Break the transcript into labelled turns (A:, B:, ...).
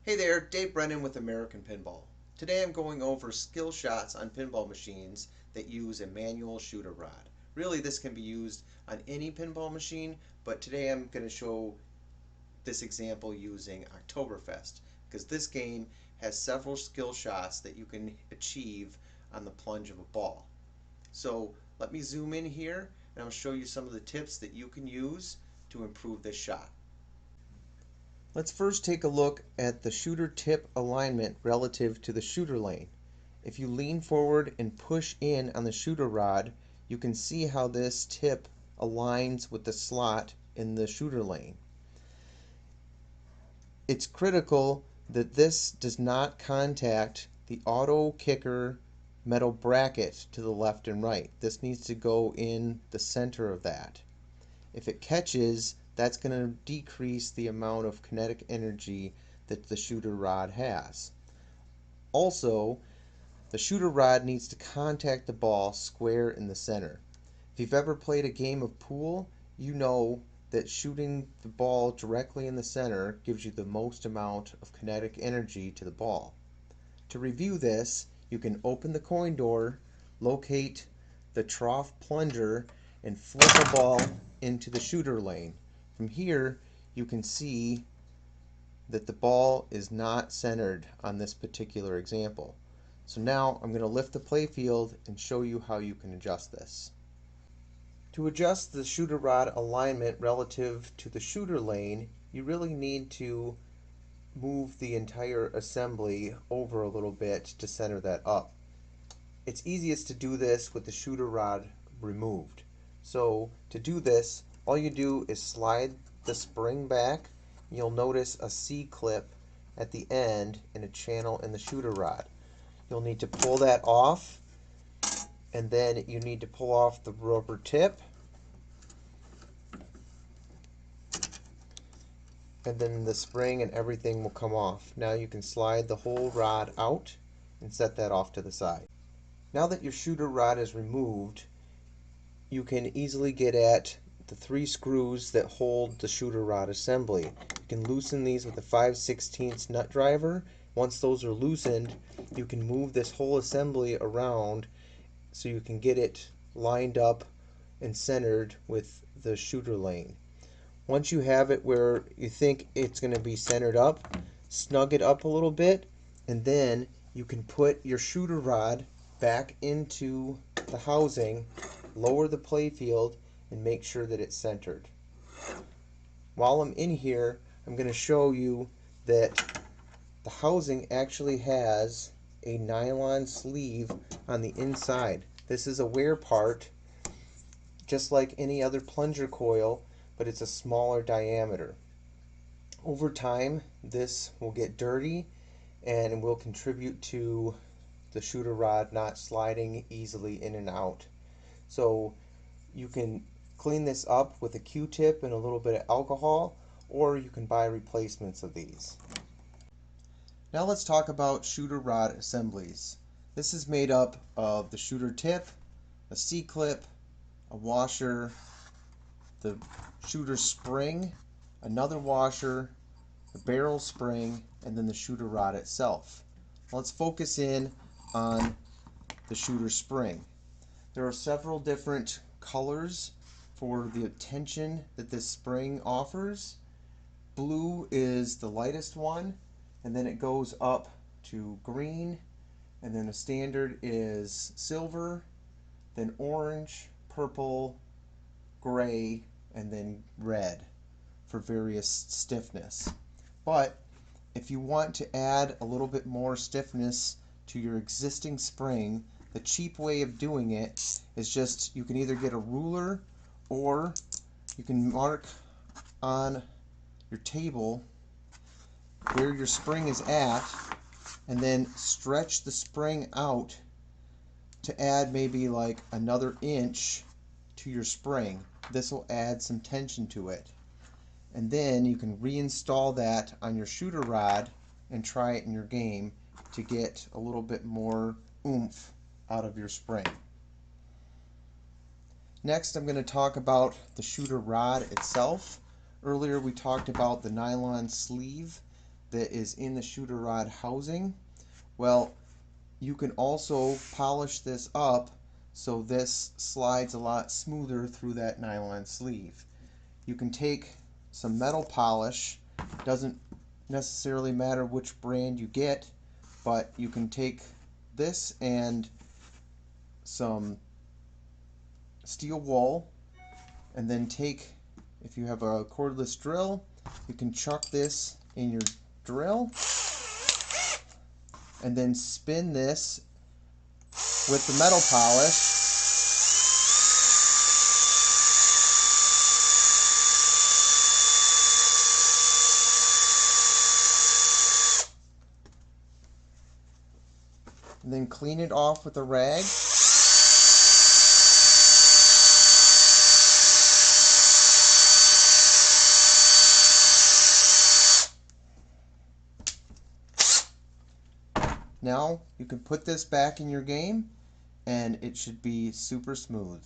A: Hey there, Dave Brennan with American Pinball. Today I'm going over skill shots on pinball machines that use a manual shooter rod. Really, this can be used on any pinball machine, but today I'm going to show this example using Oktoberfest because this game has several skill shots that you can achieve on the plunge of a ball. So let me zoom in here and I'll show you some of the tips that you can use to improve this shot. Let's first take a look at the shooter tip alignment relative to the shooter lane. If you lean forward and push in on the shooter rod, you can see how this tip aligns with the slot in the shooter lane. It's critical that this does not contact the auto kicker metal bracket to the left and right. This needs to go in the center of that. If it catches, that's going to decrease the amount of kinetic energy that the shooter rod has. Also, the shooter rod needs to contact the ball square in the center. If you've ever played a game of pool, you know that shooting the ball directly in the center gives you the most amount of kinetic energy to the ball. To review this, you can open the coin door, locate the trough plunger, and flip a ball into the shooter lane. From here, you can see that the ball is not centered on this particular example. So now I'm going to lift the playfield and show you how you can adjust this. To adjust the shooter rod alignment relative to the shooter lane, you really need to move the entire assembly over a little bit to center that up. It's easiest to do this with the shooter rod removed. So to do this, all you do is slide the spring back. You'll notice a C-clip at the end in a channel in the shooter rod. You'll need to pull that off, and then you need to pull off the rubber tip, and then the spring and everything will come off. Now you can slide the whole rod out and set that off to the side. Now that your shooter rod is removed, you can easily get at the 3 screws that hold the shooter rod assembly. You can loosen these with a 5/16 nut driver. Once those are loosened, you can move this whole assembly around so you can get it lined up and centered with the shooter lane. Once you have it where you think it's going to be centered up, snug it up a little bit, and then you can put your shooter rod back into the housing, lower the playfield, and make sure that it's centered. While I'm in here, I'm going to show you that the housing actually has a nylon sleeve on the inside. This is a wear part, just like any other plunger coil, but it's a smaller diameter. Over time, this will get dirty and will contribute to the shooter rod not sliding easily in and out. So you can clean this up with a Q-tip and a little bit of alcohol, or you can buy replacements of these. Now let's talk about shooter rod assemblies. This is made up of the shooter tip, a C-clip, a washer, the shooter spring, another washer, the barrel spring, and then the shooter rod itself. Let's focus in on the shooter spring. There are several different colors for the tension that this spring offers. Blue is the lightest one, and then it goes up to green, and then the standard is silver, then orange, purple, gray, and then red for various stiffness. But if you want to add a little bit more stiffness to your existing spring, the cheap way of doing it is just you can either get a ruler or you can mark on your table where your spring is at and then stretch the spring out to add maybe like another inch to your spring. This will add some tension to it. And then you can reinstall that on your shooter rod and try it in your game to get a little bit more oomph out of your spring. Next, I'm going to talk about the shooter rod itself. Earlier we talked about the nylon sleeve. that is in the shooter rod housing. Well, you can also polish this up so this slides a lot smoother through that nylon sleeve. You can take some metal polish, doesn't necessarily matter which brand you get, but you can take this and some steel wool, and then take, if you have a cordless drill, you can chuck this in your drill and then spin this with the metal polish. And then clean it off with a rag. Now you can put this back in your game and it should be super smooth.